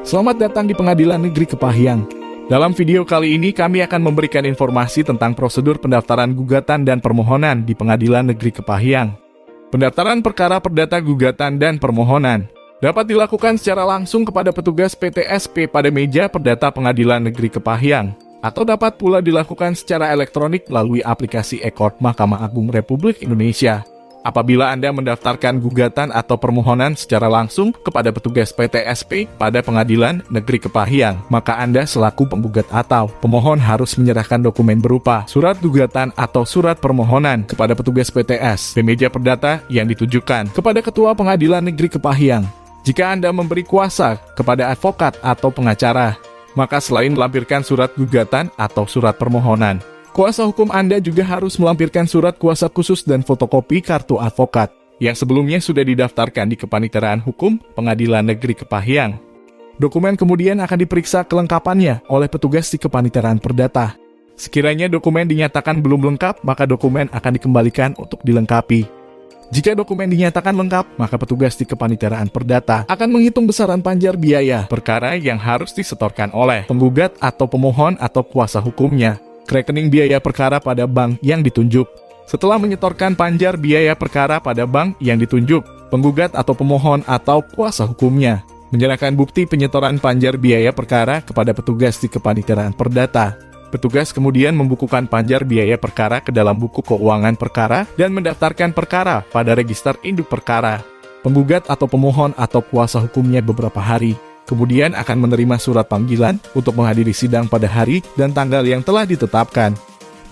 Selamat datang di Pengadilan Negeri Kepahyang. Dalam video kali ini kami akan memberikan informasi tentang prosedur pendaftaran gugatan dan permohonan di Pengadilan Negeri Kepahyang. Pendaftaran perkara perdata gugatan dan permohonan dapat dilakukan secara langsung kepada petugas PTSP pada meja perdata Pengadilan Negeri Kepahyang, atau dapat pula dilakukan secara elektronik melalui aplikasi e-Court Mahkamah Agung Republik Indonesia. Apabila Anda mendaftarkan gugatan atau permohonan secara langsung kepada petugas PTSP pada Pengadilan Negeri Kepahyang, maka Anda selaku penggugat atau pemohon harus menyerahkan dokumen berupa surat gugatan atau surat permohonan kepada petugas PTS di meja perdata yang ditujukan kepada Ketua Pengadilan Negeri Kepahyang. Jika Anda memberi kuasa kepada advokat atau pengacara, maka selain melampirkan surat gugatan atau surat permohonan, kuasa hukum Anda juga harus melampirkan surat kuasa khusus dan fotokopi kartu advokat yang sebelumnya sudah didaftarkan di Kepaniteraan Hukum Pengadilan Negeri Kepahyang. Dokumen kemudian akan diperiksa kelengkapannya oleh petugas di Kepaniteraan Perdata. Sekiranya dokumen dinyatakan belum lengkap, maka dokumen akan dikembalikan untuk dilengkapi. Jika dokumen dinyatakan lengkap, maka petugas di Kepaniteraan Perdata akan menghitung besaran panjar biaya perkara yang harus disetorkan oleh penggugat atau pemohon atau kuasa hukumnya ke rekening biaya perkara pada bank yang ditunjuk. Setelah menyetorkan panjar biaya perkara pada bank yang ditunjuk, penggugat atau pemohon atau kuasa hukumnya menyerahkan bukti penyetoran panjar biaya perkara kepada petugas di Kepaniteraan Perdata. Petugas kemudian membukukan panjar biaya perkara ke dalam buku keuangan perkara dan mendaftarkan perkara pada register induk perkara. Penggugat atau pemohon atau kuasa hukumnya beberapa hari kemudian akan menerima surat panggilan untuk menghadiri sidang pada hari dan tanggal yang telah ditetapkan.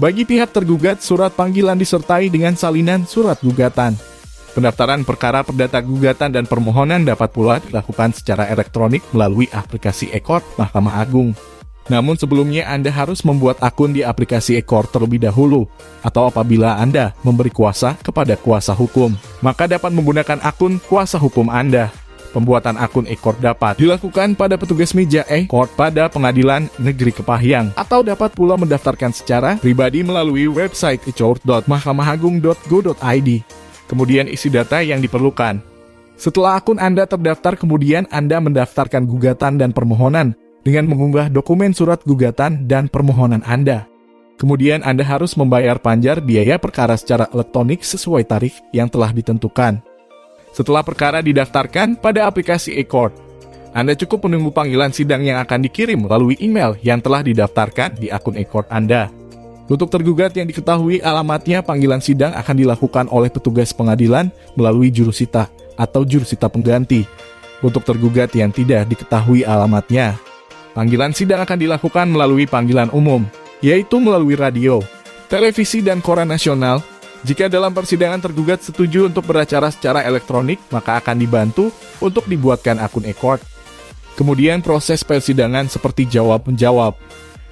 Bagi pihak tergugat, surat panggilan disertai dengan salinan surat gugatan. Pendaftaran perkara perdata gugatan dan permohonan dapat pula dilakukan secara elektronik melalui aplikasi e-Court Mahkamah Agung. Namun sebelumnya Anda harus membuat akun di aplikasi e-Court terlebih dahulu, atau apabila Anda memberi kuasa kepada kuasa hukum, maka dapat menggunakan akun kuasa hukum Anda. Pembuatan akun e-Court dapat dilakukan pada petugas meja e-Court pada Pengadilan Negeri Kepahyang, atau dapat pula mendaftarkan secara pribadi melalui website e-court.mahkamahagung.go.id. Kemudian isi data yang diperlukan. Setelah akun Anda terdaftar, kemudian Anda mendaftarkan gugatan dan permohonan dengan mengunggah dokumen surat gugatan dan permohonan Anda. Kemudian Anda harus membayar panjar biaya perkara secara elektronik sesuai tarif yang telah ditentukan. Setelah perkara didaftarkan pada aplikasi e-Court, Anda cukup menunggu panggilan sidang yang akan dikirim melalui email yang telah didaftarkan di akun e-Court Anda. Untuk tergugat yang diketahui alamatnya, panggilan sidang akan dilakukan oleh petugas pengadilan melalui jurusita atau jurusita pengganti. Untuk tergugat yang tidak diketahui alamatnya, panggilan sidang akan dilakukan melalui panggilan umum, yaitu melalui radio, televisi, dan koran nasional. Jika dalam persidangan tergugat setuju untuk beracara secara elektronik, maka akan dibantu untuk dibuatkan akun e-Court. Kemudian proses persidangan seperti jawab-menjawab,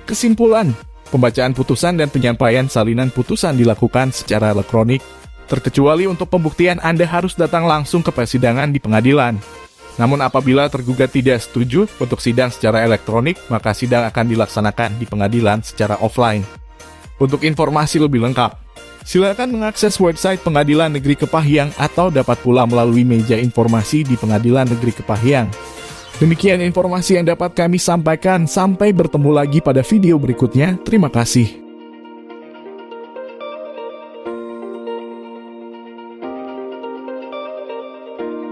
kesimpulan, pembacaan putusan, dan penyampaian salinan putusan dilakukan secara elektronik. Terkecuali untuk pembuktian, Anda harus datang langsung ke persidangan di pengadilan. Namun apabila tergugat tidak setuju untuk sidang secara elektronik, maka sidang akan dilaksanakan di pengadilan secara offline. Untuk informasi lebih lengkap, silakan mengakses website Pengadilan Negeri Kepahyang atau dapat pula melalui meja informasi di Pengadilan Negeri Kepahyang. Demikian informasi yang dapat kami sampaikan. Sampai bertemu lagi pada video berikutnya. Terima kasih.